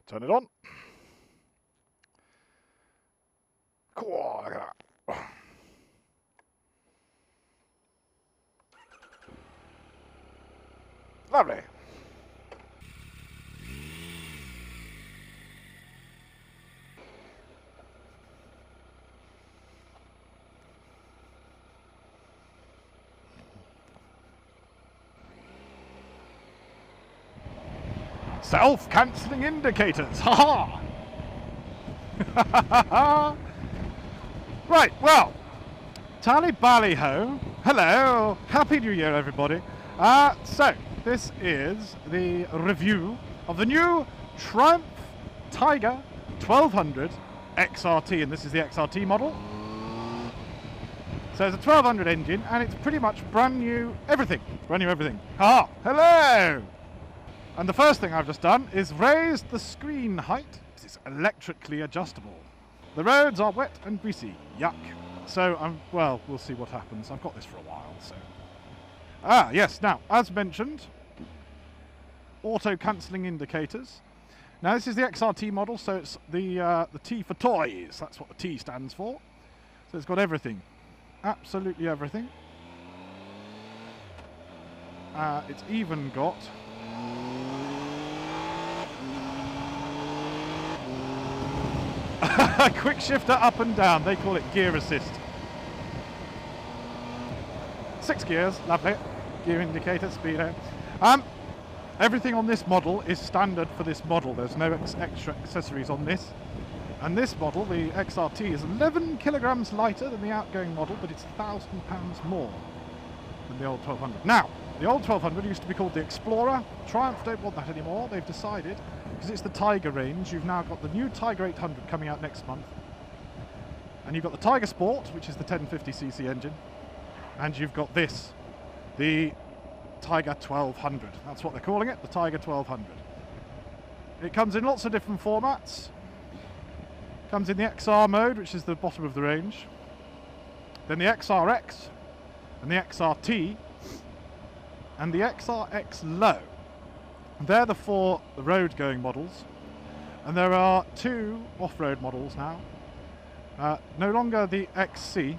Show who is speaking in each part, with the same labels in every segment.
Speaker 1: Turn it on. Cool, look at that. Lovely. Self-cancelling indicators. Ha ha! Right, well, Tally Bally ho. Hello. Happy New Year, everybody. So, this is the review of the new Triumph Tiger 1200 XRT, and this is the XRT model. So it's a 1200 engine, and it's pretty much brand new everything. Brand new everything. Ha! Hello! And the first thing I've just done is raise the screen height. It's electrically adjustable. The roads are wet and greasy. Yuck. So, well, we'll see what happens. I've got this for a while, so. Yes, now, as mentioned, auto-cancelling indicators. Now, this is the XRT model, so it's the T for toys. That's what the T stands for. So it's got everything. Absolutely everything. It's even got quick shifter up and down. They call it gear assist. 6 gears, lovely. Gear indicator, speedo. Everything on this model is standard for this model. There's no extra accessories on this. And this model, the XRT, is 11 kilograms lighter than the outgoing model, but it's £1,000 more than the old 1200. Now, the old 1200 used to be called the Explorer. Triumph don't want that anymore. They've decided, because it's the Tiger range, you've now got the new Tiger 800 coming out next month. And you've got the Tiger Sport, which is the 1050cc engine. And you've got this, the Tiger 1200. That's what they're calling it, the Tiger 1200. It comes in lots of different formats. Comes in the XR mode, which is the bottom of the range. Then the XRX, and the XRT, and the XRX Low. They're the 4 road-going models. And there are 2 off-road models now. No longer the XC,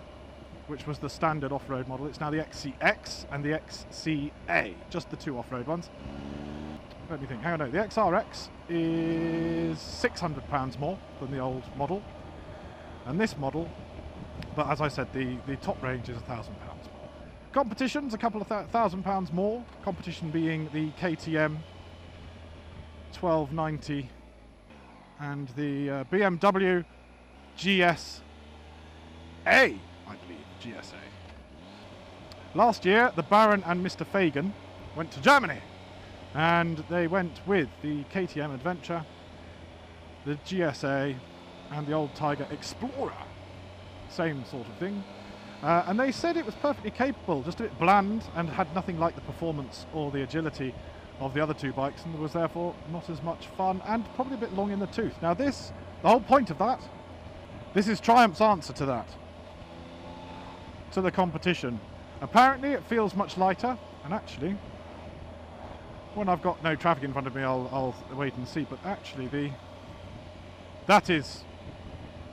Speaker 1: which was the standard off-road model. It's now the XCX and the XCA, just the 2 off-road ones. Let me think, hang on, no, the XRX is £600 more than the old model. And this model, but as I said, the top range is £1,000 more. Competition's a couple of £1,000 more. Competition being the KTM 1290 and the BMW GSA, I believe, GSA. Last year, the Baron and Mr. Fagan went to Germany, and they went with the KTM Adventure, the GSA, and the old Tiger Explorer. Same sort of thing. And they said it was perfectly capable, just a bit bland, and had nothing like the performance or the agility of the other 2 bikes, and was therefore not as much fun, and probably a bit long in the tooth. Now this, the whole point of that, this is Triumph's answer to that, to the competition. Apparently it feels much lighter, and actually, when I've got no traffic in front of me, I'll wait and see, but actually that is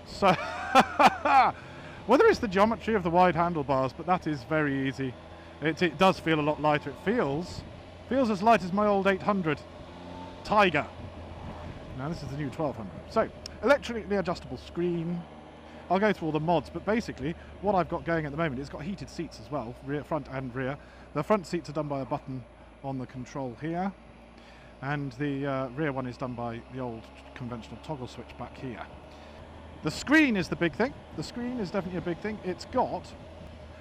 Speaker 1: so whether it's the geometry of the wide handlebars, but that is very easy. It does feel a lot lighter. It feels as light as my old 800 Tiger. Now this is the new 1200. So, electrically adjustable screen. I'll go through all the mods, but basically what I've got going at the moment, it's got heated seats as well, rear, front and rear. The front seats are done by a button on the control here, and the rear one is done by the old conventional toggle switch back here. The screen is the big thing. The screen is definitely a big thing. It's got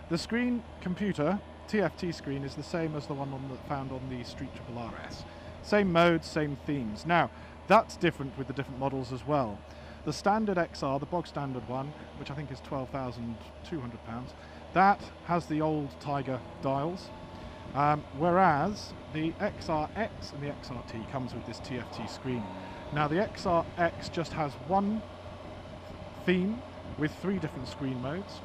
Speaker 1: the screen computer, TFT screen, is the same as the one found on the Street Triple RS. Same modes, same themes. Now, that's different with the different models as well. The standard XR, the bog standard one, which I think is £12,200, that has the old Tiger dials, whereas the XRX and the XRT comes with this TFT screen. Now the XRX just has one theme with 3 different screen modes.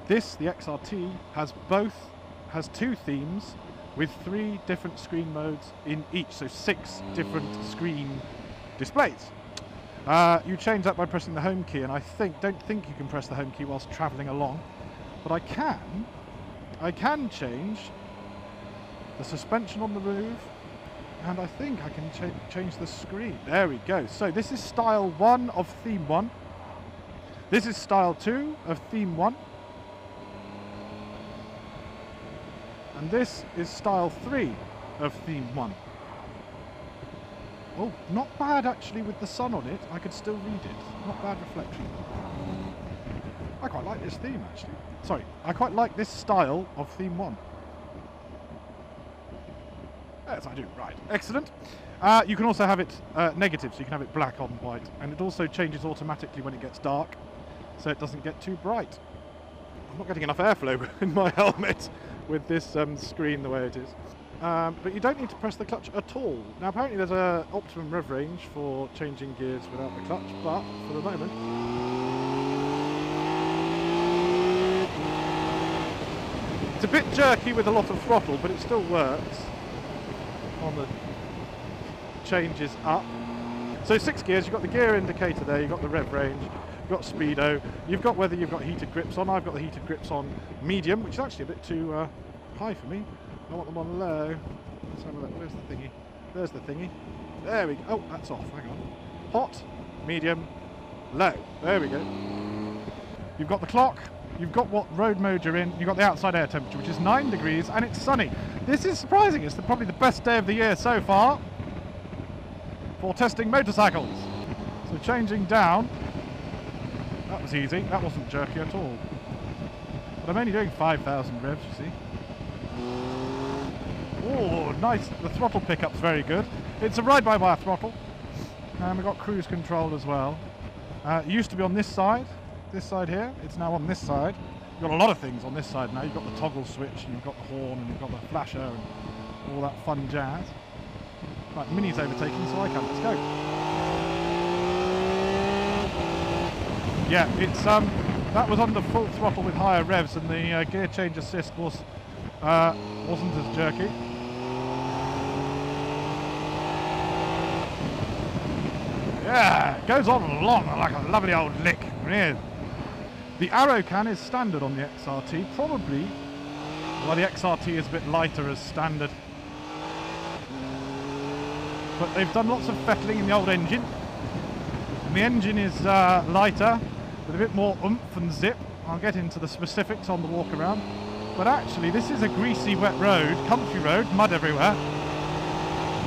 Speaker 1: This, the XRT, has 2 themes with 3 different screen modes in each, so 6 different screen displays. You change that by pressing the home key, and don't think you can press the home key whilst travelling along, but I can change the suspension on the roof, and I think I can change the screen. There we go. So this is style 1 of theme 1. This is style 2 of theme 1. And this is style 3 of theme 1. Oh, not bad actually with the sun on it. I could still read it. Not bad reflection. I quite like this theme actually. Sorry, I quite like this style of theme 1. Yes, I do. Right. Excellent. You can also have it negative, so you can have it black on white. And it also changes automatically when it gets dark, so it doesn't get too bright. I'm not getting enough airflow in my helmet with this screen the way it is. But you don't need to press the clutch at all. Now apparently there's an optimum rev range for changing gears without the clutch, but for the moment... It's a bit jerky with a lot of throttle, but it still works on the changes up. So 6 gears, you've got the gear indicator there, you've got the rev range, you've got speedo, you've got whether you've got heated grips on. I've got the heated grips on medium, which is actually a bit too high for me. I want them on low. Let's have a look. Where's the thingy? There's the thingy. There we go. Oh, that's off. Hang on. Hot, medium, low. There we go. You've got the clock. You've got what road mode you're in. You've got the outside air temperature, which is 9 degrees, and it's sunny. This is surprising. It's probably the best day of the year so far for testing motorcycles. So changing down. That was easy. That wasn't jerky at all. But I'm only doing 5,000 revs, you see. Oh, nice. The throttle pickup's very good. It's a ride-by-wire throttle. And we've got cruise control as well. It used to be on this side here. It's now on this side. You've got a lot of things on this side now. You've got the toggle switch, and you've got the horn, and you've got the flasher, and all that fun jazz. Right, Mini's overtaking, so I can. Let's go. Yeah, it's that was under full throttle with higher revs, and the gear change assist wasn't as jerky. Yeah, it goes on along like a lovely old lick. It is. The arrow can is standard on the XRT, probably. Well, the XRT is a bit lighter as standard. But they've done lots of fettling in the old engine. And the engine is lighter, with a bit more oomph and zip. I'll get into the specifics on the walk around. But actually, this is a greasy, wet road, country road, mud everywhere.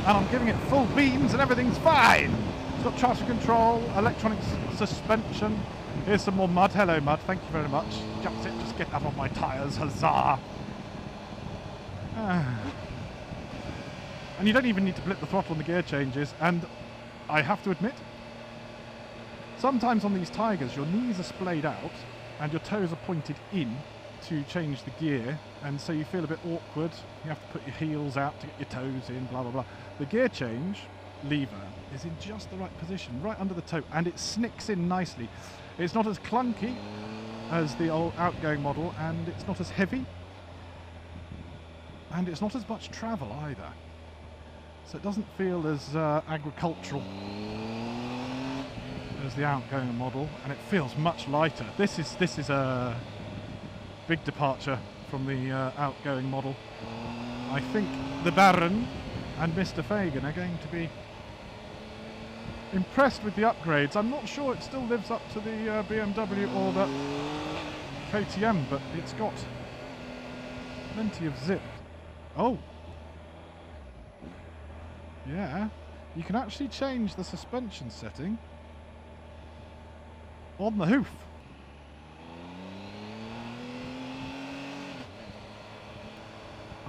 Speaker 1: And I'm giving it full beams and everything's fine. It's got traction control, electronic suspension. Here's some more mud. Hello, mud. Thank you very much. That's it. Just get that on my tyres. Huzzah! And you don't even need to blip the throttle on the gear changes. And I have to admit, sometimes on these Tigers, your knees are splayed out and your toes are pointed in to change the gear, and so you feel a bit awkward. You have to put your heels out to get your toes in, blah blah blah. The gear change lever is in just the right position, right under the toe, and it snicks in nicely. It's not as clunky as the old outgoing model, and it's not as heavy, and it's not as much travel either. So it doesn't feel as agricultural as the outgoing model, and it feels much lighter. This is a big departure from the outgoing model. I think the Baron and Mr. Fagan are going to be impressed with the upgrades. I'm not sure it still lives up to the BMW or the KTM, but it's got plenty of zip. Oh! Yeah, you can actually change the suspension setting on the hoof.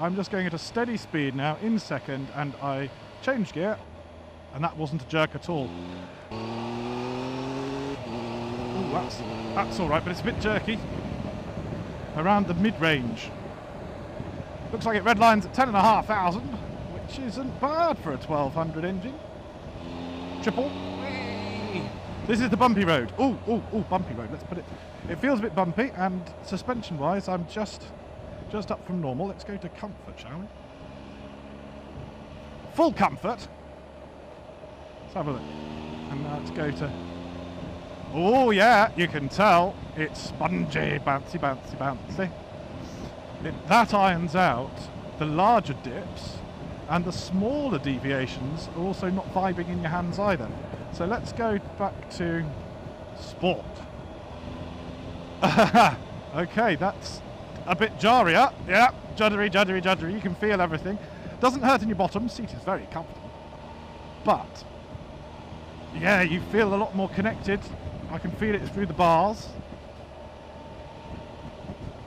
Speaker 1: I'm just going at a steady speed now in second, and I changed gear, and that wasn't a jerk at all. Ooh, that's all right, but it's a bit jerky around the mid-range. Looks like it redlines at 10,500, which isn't bad for a 1200 engine. Triple. Whee! This is the bumpy road. Ooh, bumpy road. Let's put it. It feels a bit bumpy, and suspension-wise, I'm just up from normal. Let's go to comfort, shall we? Full comfort. Let's have a look. And now let's go to... Oh yeah, you can tell it's spongy, bouncy, bouncy, bouncy. That irons out the larger dips, and the smaller deviations are also not vibing in your hands either. So let's go back to sport. Okay, that's a bit jarrier. Yeah, juddery, juddery, juddery. You can feel everything. Doesn't hurt in your bottom. Seat is very comfortable. But yeah, you feel a lot more connected. I can feel it through the bars.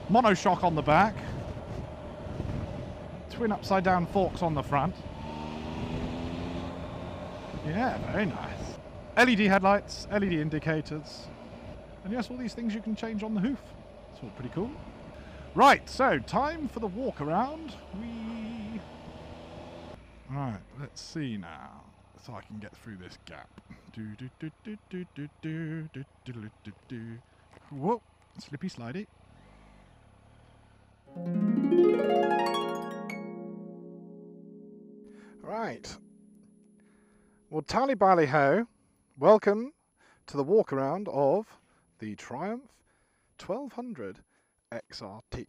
Speaker 1: Monoshock on the back. Twin upside down forks on the front. Yeah, very nice. LED headlights, LED indicators. And yes, all these things you can change on the hoof. It's all pretty cool. Right, so time for the walk around. Right, let's see now. So I can get through this gap. Whoa, slippy slidey. Right. Well, tally bally ho. Welcome to the walk around of the Triumph 1200 XRT.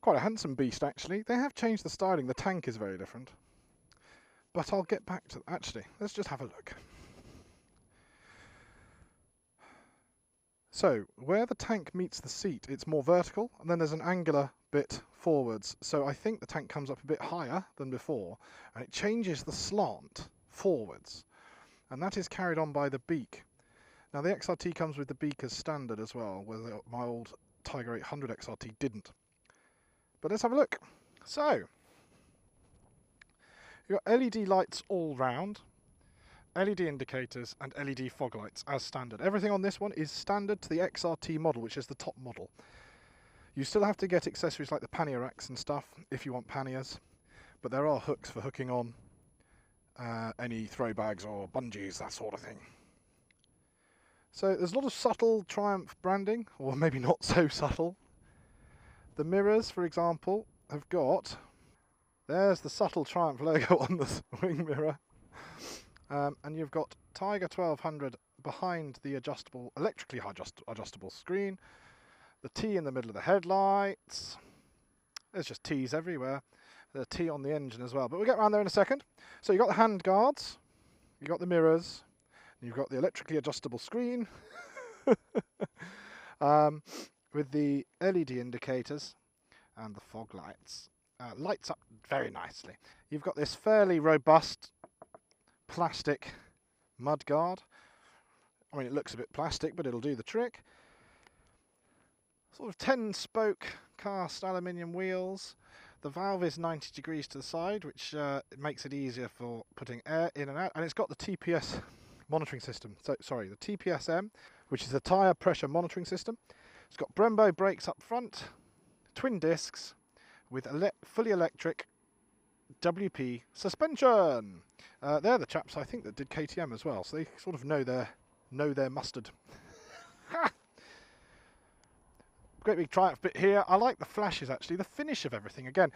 Speaker 1: Quite a handsome beast, actually. They have changed the styling. The tank is very different. But I'll get back to... Actually, let's just have a look. So, where the tank meets the seat, it's more vertical, and then there's an angular bit forwards. So I think the tank comes up a bit higher than before, and it changes the slant forwards. And that is carried on by the beak. Now, the XRT comes with the beak as standard as well, where my old Tiger 800 XRT didn't. But let's have a look. So, you've got LED lights all round, LED indicators and LED fog lights as standard. Everything on this one is standard to the XRT model, which is the top model. You still have to get accessories like the pannier racks and stuff if you want panniers, but there are hooks for hooking on any throw bags or bungees, that sort of thing. So there's a lot of subtle Triumph branding, or maybe not so subtle. The mirrors, for example, have got, there's the subtle Triumph logo on the wing mirror. And you've got Tiger 1200 behind the adjustable, electrically adjustable screen. The T in the middle of the headlights. There's just T's everywhere. There's a T on the engine as well. But we'll get around there in a second. So you've got the hand guards. You've got the mirrors. You've got the electrically adjustable screen. With the LED indicators and the fog lights. Lights up very nicely. You've got this fairly robust plastic mudguard. I mean, it looks a bit plastic, but it'll do the trick. Sort of 10-spoke cast aluminium wheels. The valve is 90 degrees to the side, which makes it easier for putting air in and out. And it's got the TPS monitoring system. So, sorry, the TPSM, which is the tyre pressure monitoring system. It's got Brembo brakes up front, twin discs with fully electric WP suspension. They're the chaps I think that did KTM as well, so they sort of know their mustard. Great big Triumph bit here. I like the flashes actually, the finish of everything. Again,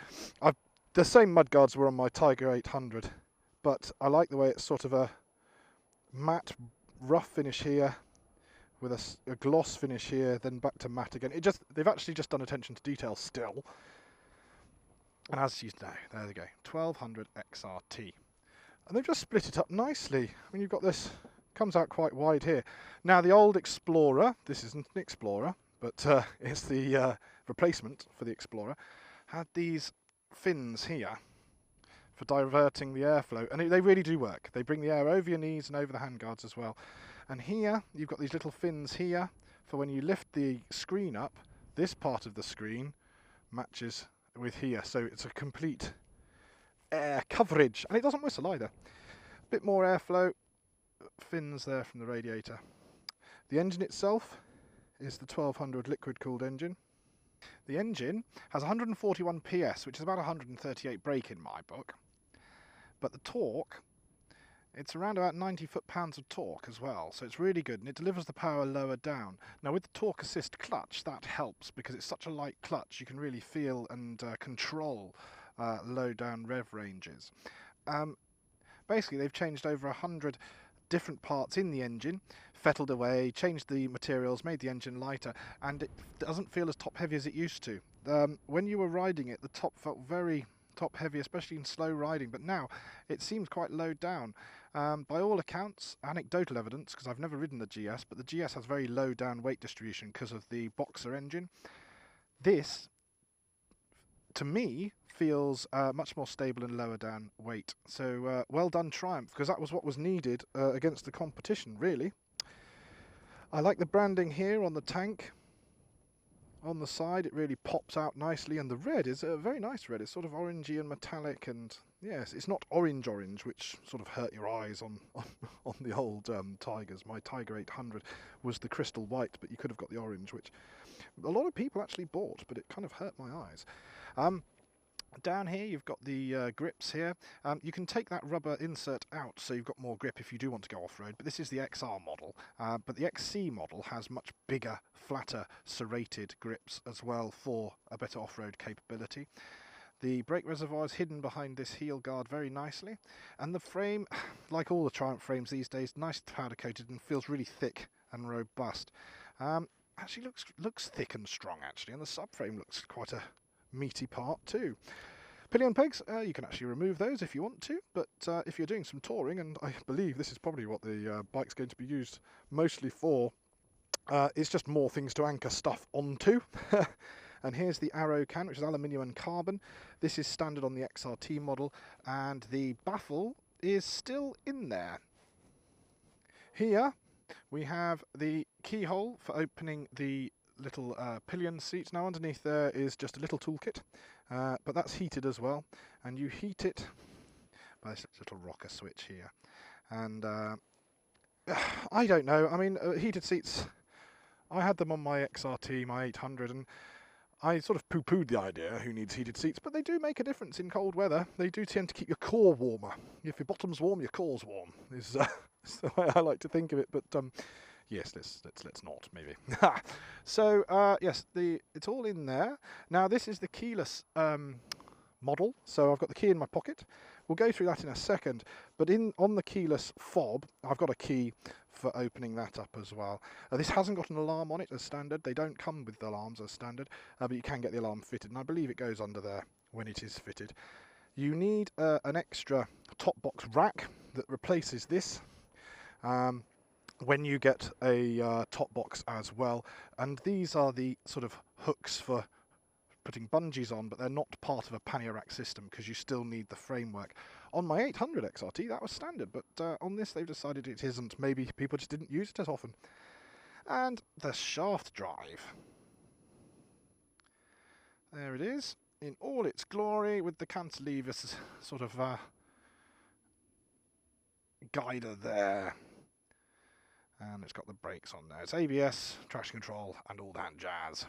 Speaker 1: the same mudguards were on my Tiger 800, but I like the way it's sort of a matte, rough finish here with a gloss finish here, then back to matte again. They've actually just done attention to detail still. And as you know, there they go, 1200 XRT. And they've just split it up nicely. I mean, you've got this, comes out quite wide here. Now, the old Explorer, this isn't an Explorer, but it's the replacement for the Explorer, had these fins here for diverting the airflow. And they really do work. They bring the air over your knees and over the handguards as well. And here, you've got these little fins here for when you lift the screen up, this part of the screen matches with here. So it's a complete air coverage. And it doesn't whistle either. A bit more airflow, fins there from the radiator. The engine itself is the 1200 liquid-cooled engine. The engine has 141 PS, which is about 138 brake in my book. But the torque, it's around about 90 foot-pounds of torque as well, so it's really good, and it delivers the power lower down. Now with the torque assist clutch, that helps because it's such a light clutch, you can really feel and control low down rev ranges. Basically, they've changed over 100 different parts in the engine, fettled away, changed the materials, made the engine lighter, and it doesn't feel as top heavy as it used to. When you were riding it, the top felt very top heavy, especially in slow riding, but now it seems quite low down. By all accounts, anecdotal evidence, because I've never ridden the GS, but the GS has very low down weight distribution because of the Boxer engine. This, to me, feels much more stable and lower down weight. So well done Triumph, because that was what was needed against the competition, really. I like the branding here on the tank. On the side it really pops out nicely, and the red is a very nice red. It's sort of orangey and metallic, and yes, it's not orange, which sort of hurt your eyes on the old Tigers. My Tiger 800 was the crystal white, but you could have got the orange, which a lot of people actually bought, but it kind of hurt my eyes. Down here you've got the grips here. You can take that rubber insert out so you've got more grip if you do want to go off-road, but this is the XR model. But the XC model has much bigger, flatter, serrated grips as well for a better off-road capability. The brake reservoir is hidden behind this heel guard very nicely, and the frame, like all the Triumph frames these days, nice powder coated and feels really thick and robust. Actually looks thick and strong actually, and the subframe looks quite a meaty part too. Pillion pegs, you can actually remove those if you want to, but if you're doing some touring, and I believe this is probably what the bike's going to be used mostly for, it's just more things to anchor stuff onto. And here's the arrow can, which is aluminium and carbon. This is standard on the XRT model, and the baffle is still in there. Here we have the keyhole for opening the little pillion seats. Now underneath there is just a little toolkit, but that's heated as well, and you heat it by this little rocker switch here. And I don't know, I mean, heated seats, I had them on my XRT, my 800, and I sort of poo-pooed the idea, who needs heated seats, but they do make a difference in cold weather. They do tend to keep your core warmer. If your bottom's warm, your core's warm, is the way I like to think of it, but yes, let's not, maybe. So, yes, it's all in there. Now, this is the keyless model, so I've got the key in my pocket. We'll go through that in a second, but on the keyless fob, I've got a key for opening that up as well. This hasn't got an alarm on it as standard. They don't come with the alarms as standard, but you can get the alarm fitted, and I believe it goes under there when it is fitted. You need an extra top box rack that replaces this. When you get a top box as well, and these are the sort of hooks for putting bungees on, but they're not part of a pannier rack system because you still need the framework. On my 800 XRT that was standard, but on this they've decided it isn't. Maybe people just didn't use it as often. And the shaft drive, there it is in all its glory, with the cantilevers sort of guider there. And it's got the brakes on there. It's ABS, traction control, and all that jazz.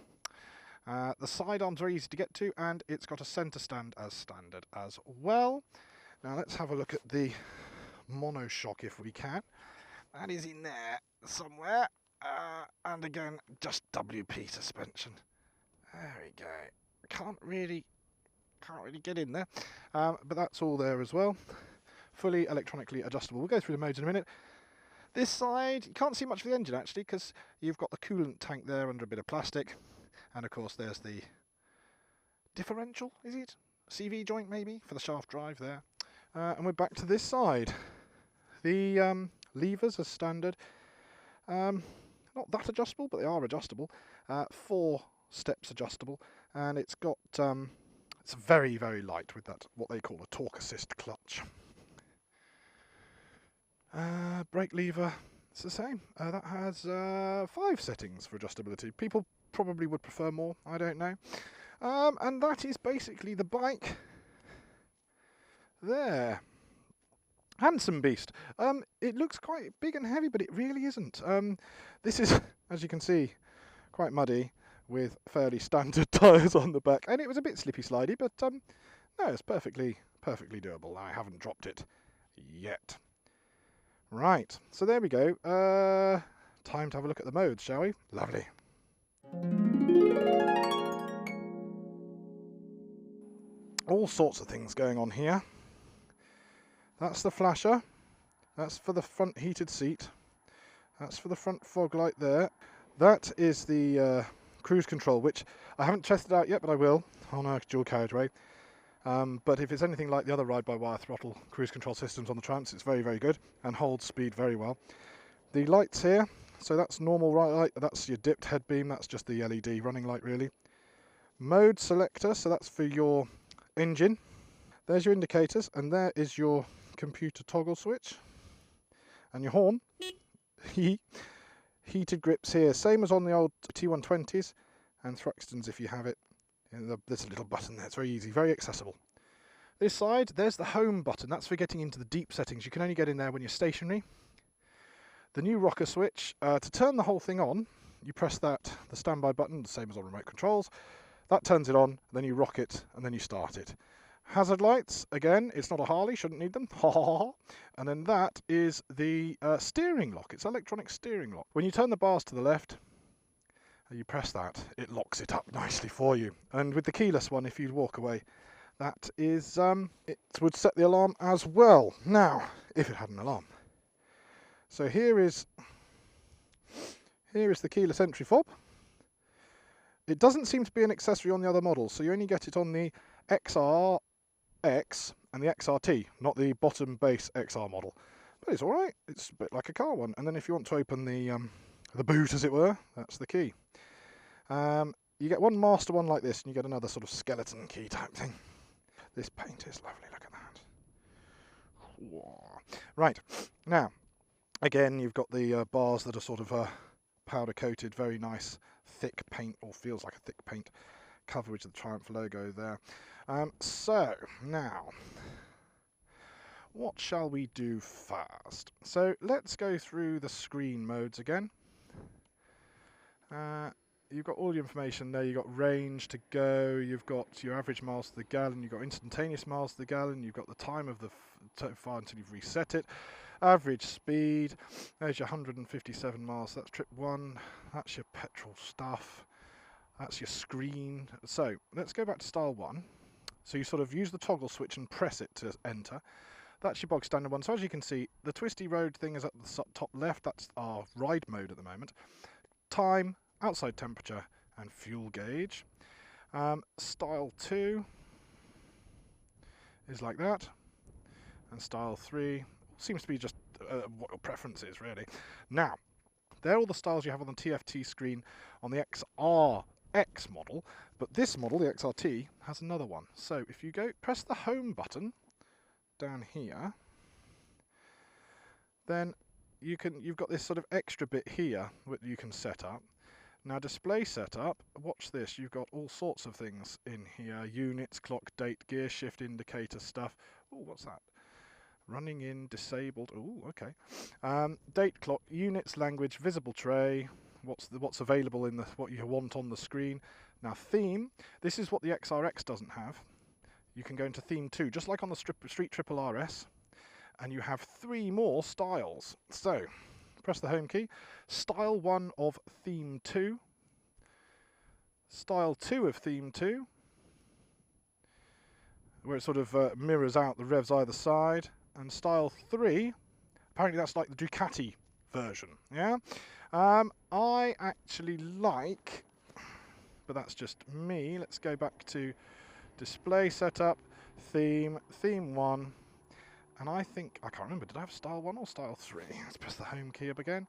Speaker 1: The sidearms are easy to get to, and it's got a centre stand as standard as well. Now let's have a look at the monoshock if we can. That is in there somewhere. And again, just WP suspension. There we go. Can't really get in there, but that's all there as well. Fully electronically adjustable. We'll go through the modes in a minute. This side, you can't see much of the engine actually, because you've got the coolant tank there under a bit of plastic, and of course there's the differential, is it? CV joint maybe, for the shaft drive there. And we're back to this side. The levers are standard. Not that adjustable, but they are adjustable. 4 steps adjustable, and it's got it's very, very light with that, what they call a torque assist clutch. Brake lever, it's the same. That has 5 settings for adjustability. People probably would prefer more, I don't know. And that is basically the bike there. Handsome beast. It looks quite big and heavy, but it really isn't. This is, as you can see, quite muddy with fairly standard tyres on the back, and it was a bit slippy slidey, but no, it's perfectly doable. I haven't dropped it yet. Right, so there we go. Time to have a look at the modes, shall we? Lovely. All sorts of things going on here. That's the flasher. That's for the front heated seat. That's for the front fog light there. That is the cruise control, which I haven't tested out yet, but I will on a dual carriageway. But if it's anything like the other ride-by-wire throttle cruise control systems on the Triumphs, it's very, very good and holds speed very well. The lights here, so that's normal light, that's your dipped head beam, that's just the LED running light really. Mode selector, so that's for your engine. There's your indicators, and there is your computer toggle switch. And your horn. Heated grips here, same as on the old T120s, and Thruxtons if you have it. There's a little button there, it's very easy, very accessible. This side, there's the home button, that's for getting into the deep settings. You can only get in there when you're stationary. The new rocker switch, to turn the whole thing on, you press that, the standby button, the same as on remote controls. That turns it on, then you rock it, and then you start it. Hazard lights, again, it's not a Harley, shouldn't need them. And then that is the steering lock. It's electronic steering lock. When you turn the bars to the left, you press that, it locks it up nicely for you. And with the keyless one, if you walk away, that is, it would set the alarm as well. Now, if it had an alarm. So here is the keyless entry fob. It doesn't seem to be an accessory on the other models, so you only get it on the XRX and the XRT, not the bottom base XR model. But it's alright, it's a bit like a car one. And then if you want to open the boot, as it were, that's the key. You get one master one like this, and you get another sort of skeleton key type thing. This paint is lovely, look at that. Whoa. Right, now, again, you've got the bars that are sort of powder coated, very nice, thick paint, or feels like a thick paint coverage of the Triumph logo there. So, now, what shall we do first? So, let's go through the screen modes again. You've got all the information there. You've got range to go, you've got your average miles to the gallon, you've got instantaneous miles to the gallon, you've got the time of the far until you've reset it, average speed, there's your 157 miles, that's trip 1, that's your petrol stuff, that's your screen. So let's go back to style 1. So you sort of use the toggle switch and press it to enter. That's your bog standard one. So as you can see, the twisty road thing is at the top left, that's our ride mode at the moment. Time, outside temperature, and fuel gauge. Style 2 is like that, and style 3 seems to be just what your preference is, really. Now, they're all the styles you have on the TFT screen on the XRX model, but this model, the XRT, has another one. So if you go press the home button down here, then you've got this sort of extra bit here that you can set up. Now, display setup, watch this, you've got all sorts of things in here. Units, clock, date, gear shift indicator stuff. Oh, what's that? Running in, disabled, oh, okay. Date, clock, units, language, visible tray, what's available in what you want on the screen. Now, theme, this is what the XRX doesn't have. You can go into theme 2, just like on the Street Triple RS, and you have 3 more styles. So, press the home key. Style 1 of theme 2. Style 2 of theme 2, where it sort of mirrors out the revs either side. And style 3, apparently that's like the Ducati version, yeah? I actually like, but that's just me. Let's go back to display setup, theme 1. And I think, I can't remember, did I have style 1 or style 3? Let's press the home key up again.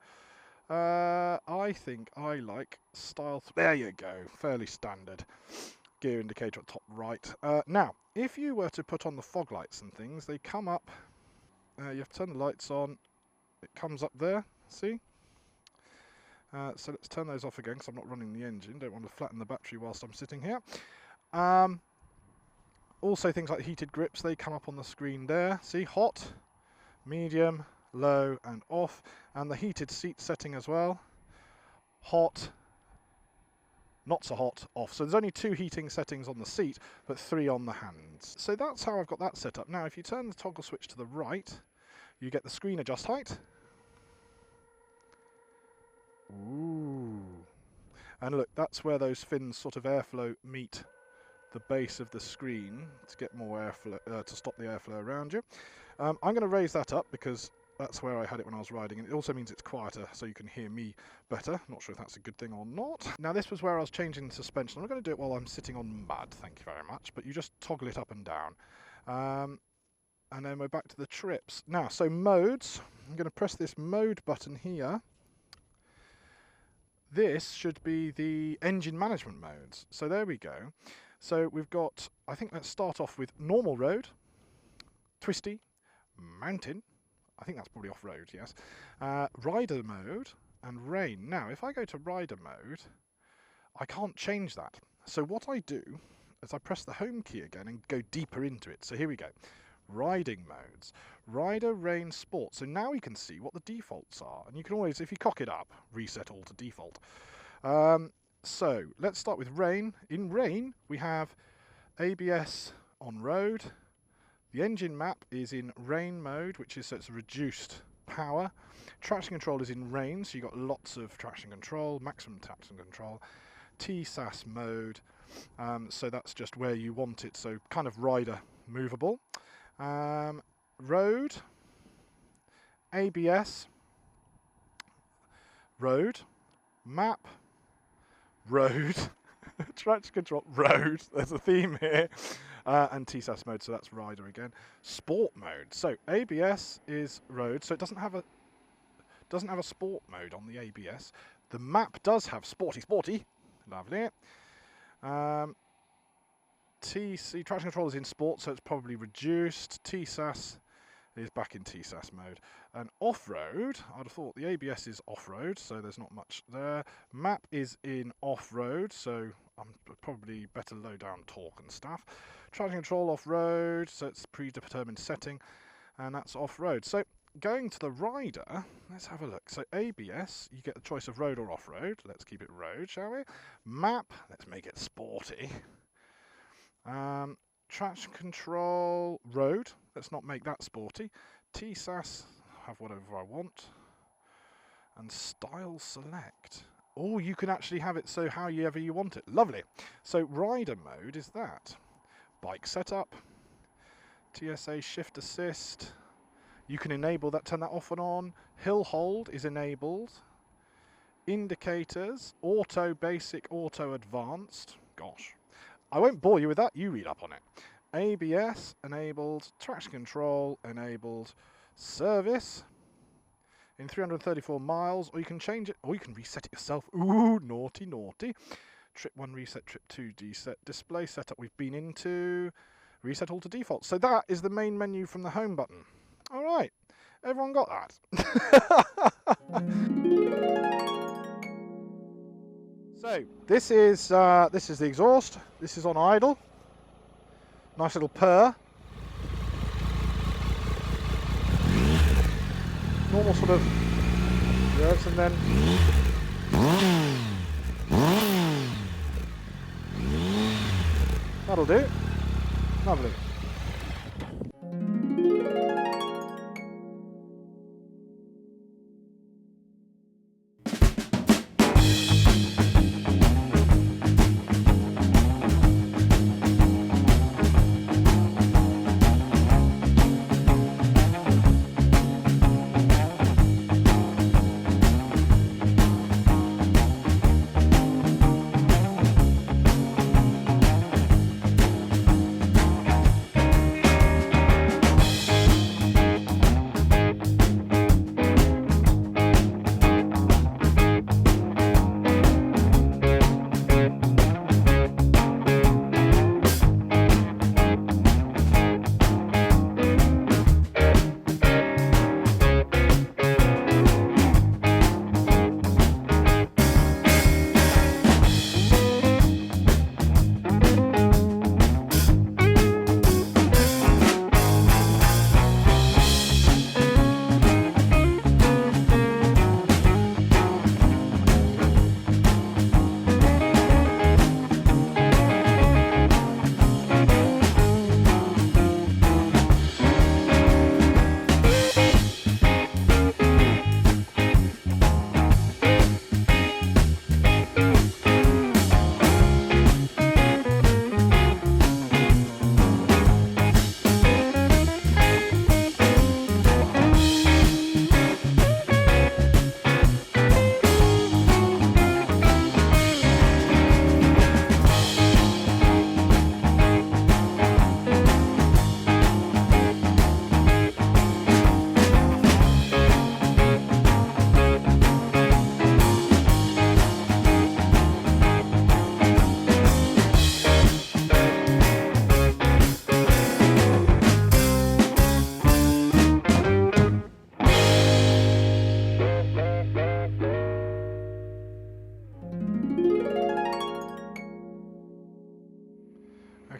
Speaker 1: I think I like style 3. There you go, fairly standard. Gear indicator at top right. Now, if you were to put on the fog lights and things, they come up, you have to turn the lights on, it comes up there, see? So let's turn those off again because I'm not running the engine, don't want to flatten the battery whilst I'm sitting here. Also things like heated grips, they come up on the screen there. See, hot, medium, low and off. And the heated seat setting as well. Hot, not so hot, off. So there's only 2 heating settings on the seat, but 3 on the hands. So that's how I've got that set up. Now if you turn the toggle switch to the right, you get the screen adjust height. Ooh. And look, that's where those fins sort of airflow meet the base of the screen to get more airflow, to stop the airflow around you. I'm going to raise that up because that's where I had it when I was riding, and it also means it's quieter so you can hear me better. Not sure if that's a good thing or not. Now this was where I was changing the suspension. I'm not going to do it while I'm sitting on mud, thank you very much, but you just toggle it up and down. And then we're back to the trips. Now, so modes, I'm going to press this mode button here. This should be the engine management modes. So there we go. So we've got, I think let's start off with normal road, twisty, mountain, I think that's probably off-road, yes, rider mode, and rain. Now, if I go to rider mode, I can't change that. So what I do is I press the home key again and go deeper into it. So here we go. Riding modes. Rider, rain, sport. So now we can see what the defaults are. And you can always, if you cock it up, reset all to default. So let's start with rain. In rain, we have ABS on road. The engine map is in rain mode, which is so it's reduced power. Traction control is in rain, so you've got lots of traction control, maximum traction control. TSAS mode, so that's just where you want it, so kind of rider movable. Road, ABS, road, map, road, traction control, road, there's a theme here, and TSAS mode, so that's rider again. Sport mode, so ABS is road, so it doesn't have a sport mode on the ABS. The map does have sporty, lovely. TC traction control is in sport, so it's probably reduced. TSAS is back in TSAS mode. And off-road, I'd have thought the ABS is off-road, so there's not much there. Map is in off-road, so I'm probably better low down torque and stuff. Traction control off-road, so it's predetermined setting, and that's off-road. So going to the rider, let's have a look. So ABS, you get the choice of road or off-road. Let's keep it road, shall we? Map, let's make it sporty. Traction control, road, let's not make that sporty. TSAS, have whatever I want. And style select. Oh, you can actually have it so however you want it. Lovely. So rider mode is that. Bike setup, TSA shift assist. You can enable that, turn that off and on. Hill hold is enabled. Indicators, auto basic, auto advanced. Gosh. I won't bore you with that, you read up on it. ABS enabled, traction control enabled, service in 334 miles, or you can change it, or you can reset it yourself. Ooh, naughty, naughty. Trip 1 reset, trip 2 reset, display setup we've been into, reset all to default. So that is the main menu from the home button. All right, everyone got that? So this is the exhaust. This is on idle. Nice little purr. Normal sort of revs, and then that'll do. Lovely.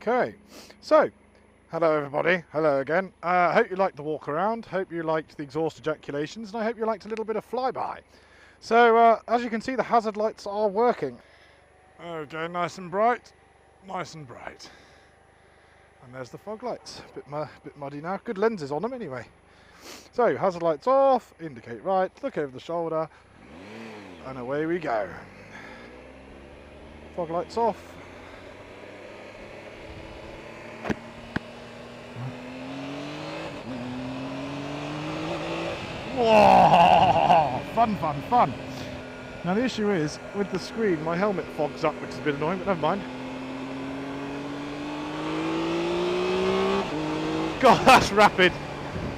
Speaker 1: Okay, so hello everybody, hello again. Hope you liked the walk around, hope you liked the exhaust ejaculations, and I hope you liked a little bit of flyby. So as you can see, the hazard lights are working. Okay, nice and bright, nice and bright. And there's the fog lights, bit muddy now, good lenses on them anyway. So hazard lights off, indicate right, look over the shoulder, and away we go. Fog lights off. Whoa! Fun, fun, fun. Now the issue is, with the screen, my helmet fogs up, which is a bit annoying, but never mind. God, that's rapid.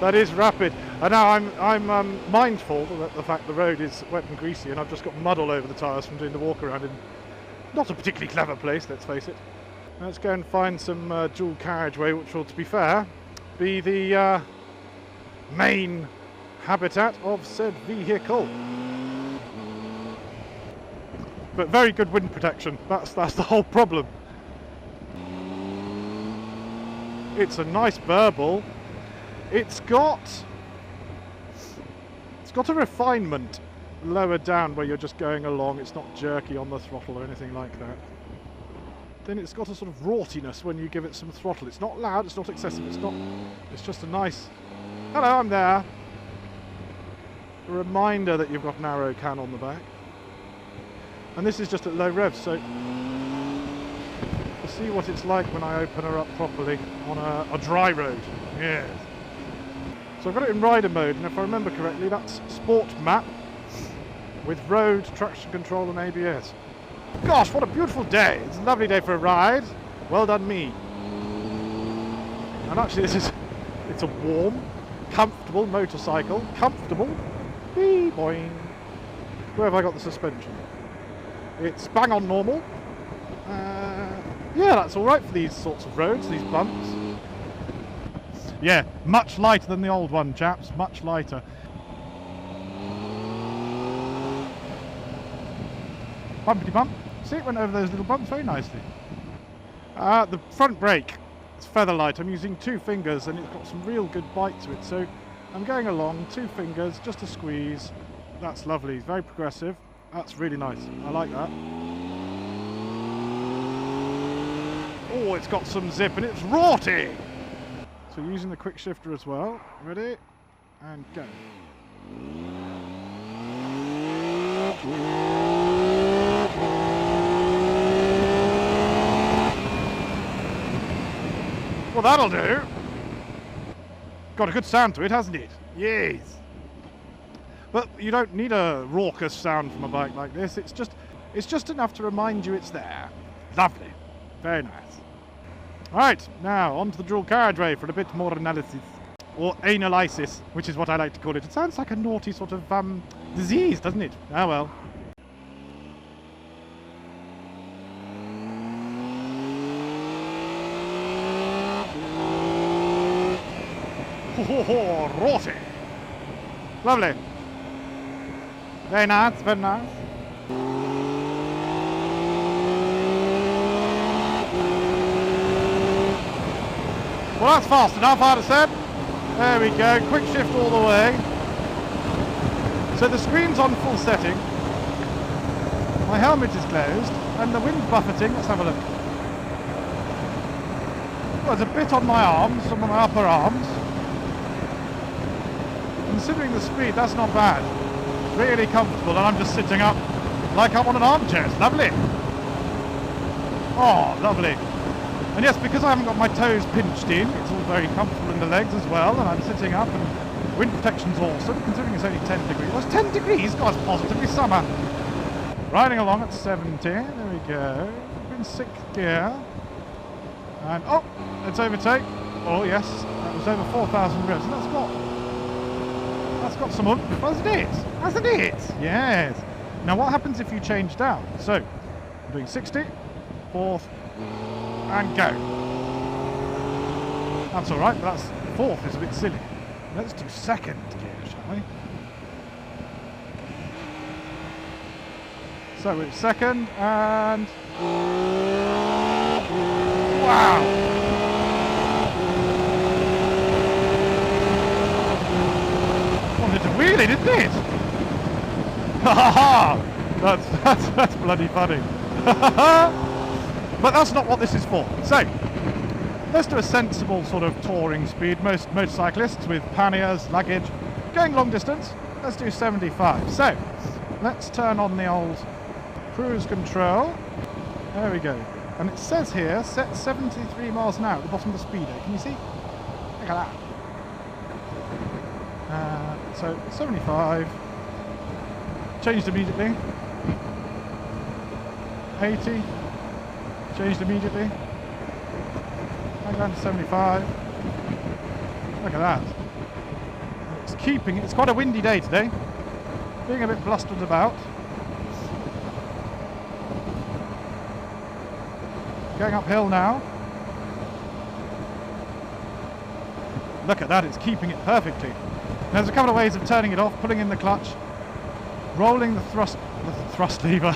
Speaker 1: That is rapid. And now I'm mindful of the fact the road is wet and greasy, and I've just got mud all over the tyres from doing the walk around in not a particularly clever place, let's face it. Let's go and find some dual carriageway, which will, to be fair, be the main habitat of said vehicle. But very good wind protection, that's the whole problem. It's a nice burble. It's got a refinement lower down where you're just going along. It's not jerky on the throttle or anything like that. Then it's got a sort of raughtiness when you give it some throttle. It's not loud, it's not excessive, it's just a nice, hello, I'm there. A reminder that you've got an arrow can on the back. And this is just at low revs, so we'll see what it's like when I open her up properly on a dry road. Yes. So I've got it in rider mode, and if I remember correctly, that's sport map with road, traction control and ABS. Gosh, what a beautiful day. It's a lovely day for a ride. Well done me. And actually it's a warm, comfortable motorcycle. Comfortable. Wee boing. Where have I got the suspension? It's bang on normal. Yeah, that's alright for these sorts of roads, these bumps. Yeah, much lighter than the old one, chaps. Much lighter. Bumpity bump. See, it went over those little bumps very nicely. The front brake, it's feather light. I'm using 2 fingers and it's got some real good bite to it. So I'm going along, 2 fingers, just a squeeze. That's lovely, very progressive. That's really nice. I like that. Oh, it's got some zip and it's rorty. So using the quick shifter as well. Ready? And go. Well, that'll do. Got a good sound to it, hasn't it? Yes. But you don't need a raucous sound from a bike like this. It's just enough to remind you it's there. Lovely. Very nice. Alright, now on to the dual carriageway for a bit more analysis. Or analysis, which is what I like to call it. It sounds like a naughty sort of disease, doesn't it? Ah well. Oh, rorty. Lovely. Very nice, very nice. Well, that's fast enough, I'd have said. There we go, quick shift all the way. So the screen's on full setting. My helmet is closed, and the wind's buffeting. Let's have a look. Well, there's a bit on my arms, some of my upper arms. Considering the speed, that's not bad. Really comfortable, and I'm just sitting up like I'm on an armchair. It's lovely. Oh, lovely. And yes, because I haven't got my toes pinched in, it's all very comfortable in the legs as well, and I'm sitting up, and wind protection's awesome, considering it's only 10 degrees. Well, it's 10 degrees? God, it's positively summer. Riding along at 70, there we go. In 6th gear. And, oh, let's overtake. Oh, yes, that was over 4,000 revs, and that's got some oomph, hasn't it? Hasn't it? Yes. Now, what happens if you change down? So, I'm doing 60, 4th, and go. That's alright, but that's 4th is a bit silly. Let's do 2nd gear, shall we? So it's 2nd, and Wow! Wanted to wheelie, didn't it? Ha ha ha! That's bloody funny. But that's not what this is for. So, let's do a sensible sort of touring speed. Most motorcyclists with panniers, luggage, going long distance, let's do 75. So, let's turn on the old cruise control. There we go. And it says here, set 73 miles an hour at the bottom of the speedo. Can you see? Look at that. So, 75. Changed immediately. 80. Changed immediately. Back down to 75. Look at that. It's keeping, it's quite a windy day today. Being a bit blustered about. Going uphill now. Look at that, it's keeping it perfectly. Now, there's a couple of ways of turning it off. Pulling in the clutch. Rolling the thrust lever.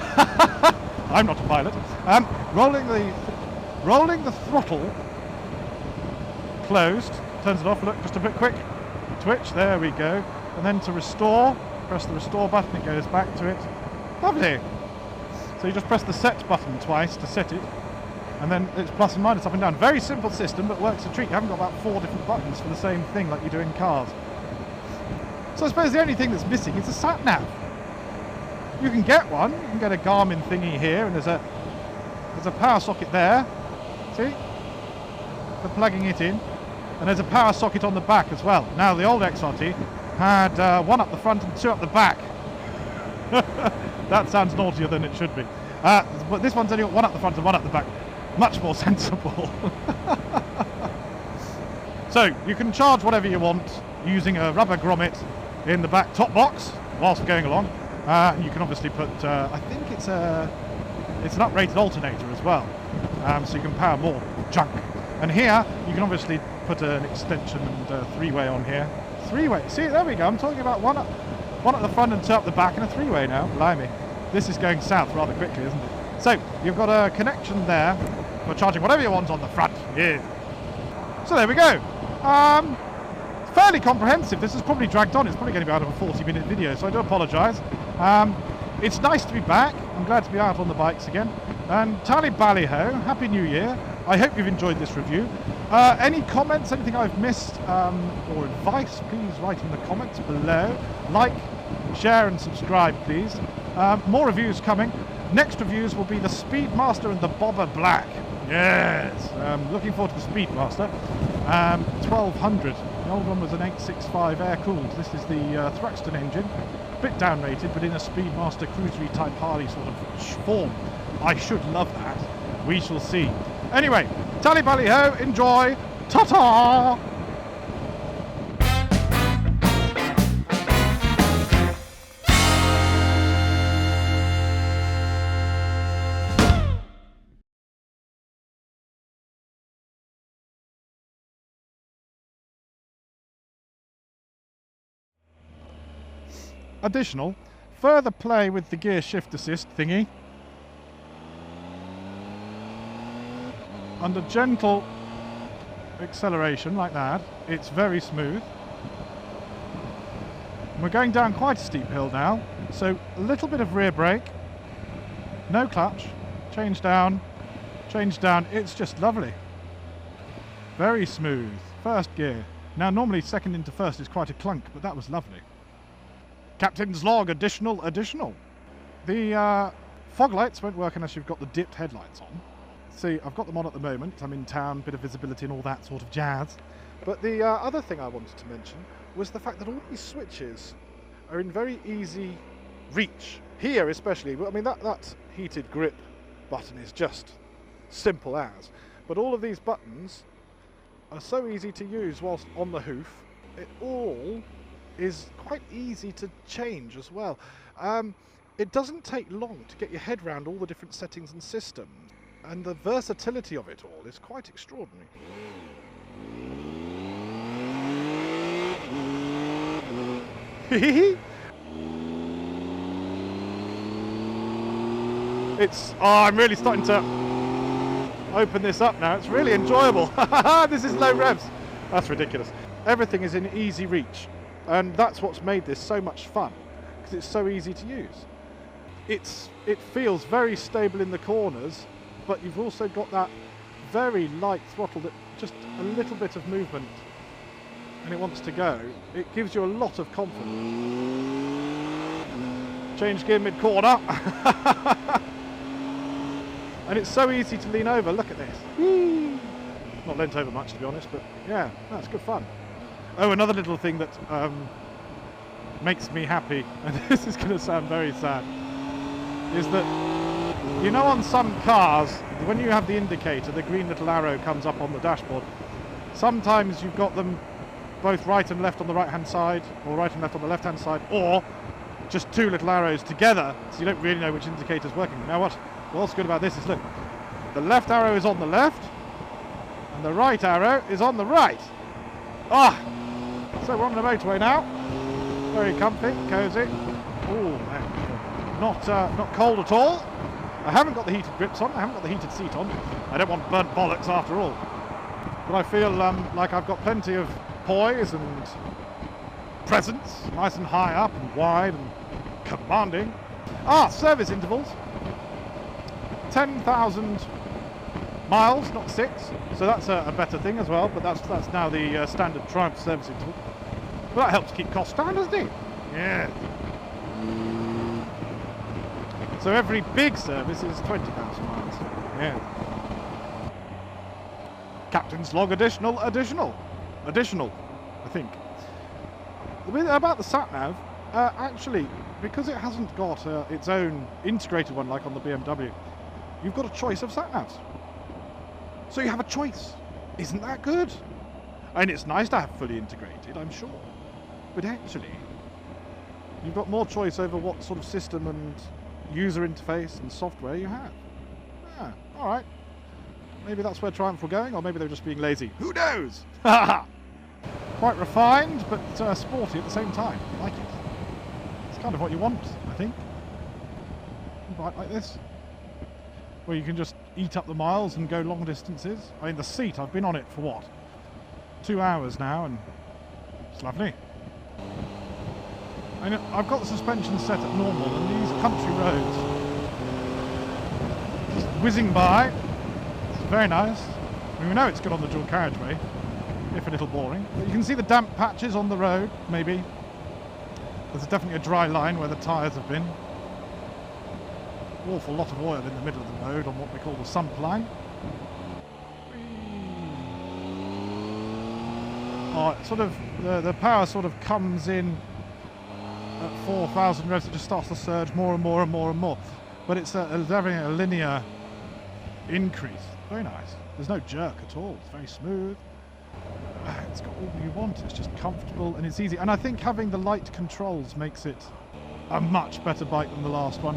Speaker 1: I'm not a pilot. Rolling the throttle closed, turns it off. Look, just a bit quick twitch. There we go. And then to restore, press the restore button. It goes back to it. Lovely. So you just press the set button twice to set it, and then it's plus and minus, up and down. Very simple system, but works a treat. You haven't got about 4 different buttons for the same thing like you do in cars. So I suppose the only thing that's missing is a sat nav. You can get one. You can get a Garmin thingy here, and there's a power socket there. See? For plugging it in. And there's a power socket on the back as well. Now, the old XRT had 1 up the front and 2 up the back. That sounds naughtier than it should be. But this one's only got 1 up the front and 1 up the back. Much more sensible. So, you can charge whatever you want using a rubber grommet in the back top box whilst going along. You can obviously put, I think it's an uprated alternator as well, so you can power more junk. And here, you can obviously put an extension and 3-way on here. 3-way, see, there we go, I'm talking about 1 at the front and 2 up the back, and a 3-way now, blimey. This is going south rather quickly, isn't it? So, you've got a connection there for charging whatever you want on the front. Yeah. So there we go. Fairly comprehensive. This has probably dragged on. It's probably going to be out of a 40-minute video, so I do apologise. It's nice to be back. I'm glad to be out on the bikes again. And tally bally ho, Happy New Year. I hope you've enjoyed this review. Any comments, anything I've missed, or advice, please write in the comments below. Like, share and subscribe, please. More reviews coming. Next reviews will be the Speedmaster and the Bobber Black. Yes, looking forward to the Speedmaster. 1200. The old one was an 865 air-cooled. This is the Thruxton engine. A bit down-rated, but in a Speedmaster cruisery type Harley sort of form. I should love that. We shall see. Anyway, tally bally ho, enjoy, ta-ta! Additional, further play with the gear shift assist thingy. Under gentle acceleration like that, it's very smooth. And we're going down quite a steep hill now, so a little bit of rear brake, no clutch, change down, it's just lovely. Very smooth. First gear. Now normally second into first is quite a clunk, but that was lovely. Captain's log, additional. The fog lights won't work unless you've got the dipped headlights on. See, I've got them on at the moment. I'm in town, bit of visibility and all that sort of jazz. But the other thing I wanted to mention was the fact that all these switches are in very easy reach. Here especially, I mean that heated grip button is just simple as. But all of these buttons are so easy to use whilst on the hoof. It all is quite easy to change as well. It doesn't take long to get your head around all the different settings and systems, and the versatility of it all is quite extraordinary. I'm really starting to open this up now. It's really enjoyable. This is low revs. That's ridiculous. Everything is in easy reach, and that's what's made this so much fun, because it's so easy to use. It feels very stable in the corners, but you've also got that very light throttle that just a little bit of movement and it wants to go. It gives you a lot of confidence. Change gear mid-corner. And it's so easy to lean over. Look at this. Not leant over much, to be honest, but yeah, that's good fun. Oh, another little thing that makes me happy, and this is going to sound very sad, is that, you know, on some cars, when you have the indicator, the green little arrow comes up on the dashboard. Sometimes you've got them both right and left on the right-hand side, or right and left on the left-hand side, or just two little arrows together, so you don't really know which indicator's working. Now what's good about this is, look, the left arrow is on the left, and the right arrow is on the right. So we're on the motorway now. Very comfy, cosy. Oh, not cold at all. I haven't got the heated grips on, I haven't got the heated seat on. I don't want burnt bollocks after all. But I feel like I've got plenty of poise and presence, nice and high up and wide and commanding. Service intervals. 10,000 miles, not 6, so that's a better thing as well, but that's now the standard Triumph service interval. But that helps keep costs down, doesn't it? Yeah. So every big service is 20,000 miles. Yeah. Captain's log additional, I think. About the sat-nav, actually, because it hasn't got its own integrated one like on the BMW, you've got a choice of sat-navs. So you have a choice. Isn't that good? And it's nice to have fully integrated, I'm sure. But actually, you've got more choice over what sort of system and user interface and software you have. Alright. Maybe that's where Triumph were going, or maybe they're just being lazy. Who knows? Quite refined, but sporty at the same time. I like it. It's kind of what you want, I think. A bike like this, where you can just eat up the miles and go long distances. I mean, the seat, I've been on it for what? 2 hours now, and it's lovely. I know, I've got the suspension set at normal, and these country roads just whizzing by. It's very nice. I mean, we know it's good on the dual carriageway, if a little boring. But you can see the damp patches on the road, maybe. There's definitely a dry line where the tyres have been. Awful lot of oil in the middle of the road on what we call the sump line. Sort of the power sort of comes in at 4,000 revs. It just starts to surge more and more and more and more. But it's having a linear increase. Very nice. There's no jerk at all. It's very smooth. It's got all you want. It's just comfortable and it's easy. And I think having the light controls makes it a much better bike than the last one.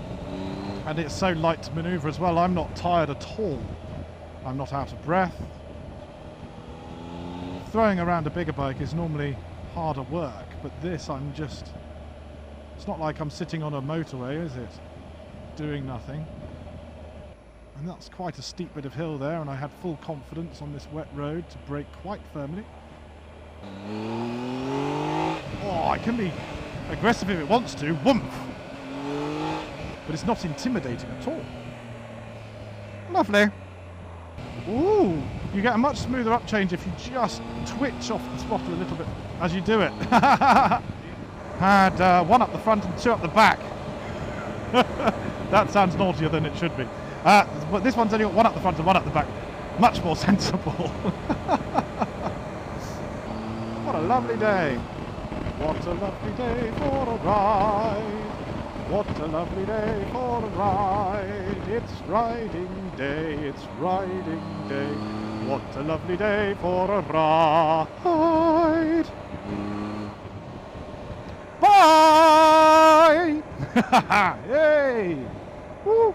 Speaker 1: And it's so light to manoeuvre as well. I'm not tired at all. I'm not out of breath. Throwing around a bigger bike is normally harder work, but this it's not like I'm sitting on a motorway, is it? Doing nothing. And that's quite a steep bit of hill there, and I had full confidence on this wet road to brake quite firmly. It can be aggressive if it wants to, woomph! But it's not intimidating at all. Lovely. Ooh, you get a much smoother upchange if you just twitch off the throttle a little bit as you do it. Had one up the front and two up the back. That sounds naughtier than it should be. But this one's only got one up the front and one up the back. Much more sensible. What a lovely day. What a lovely day for a ride. What a lovely day for a ride. It's riding day, it's riding day. What a lovely day for a ride. Bye! Yay! Woo!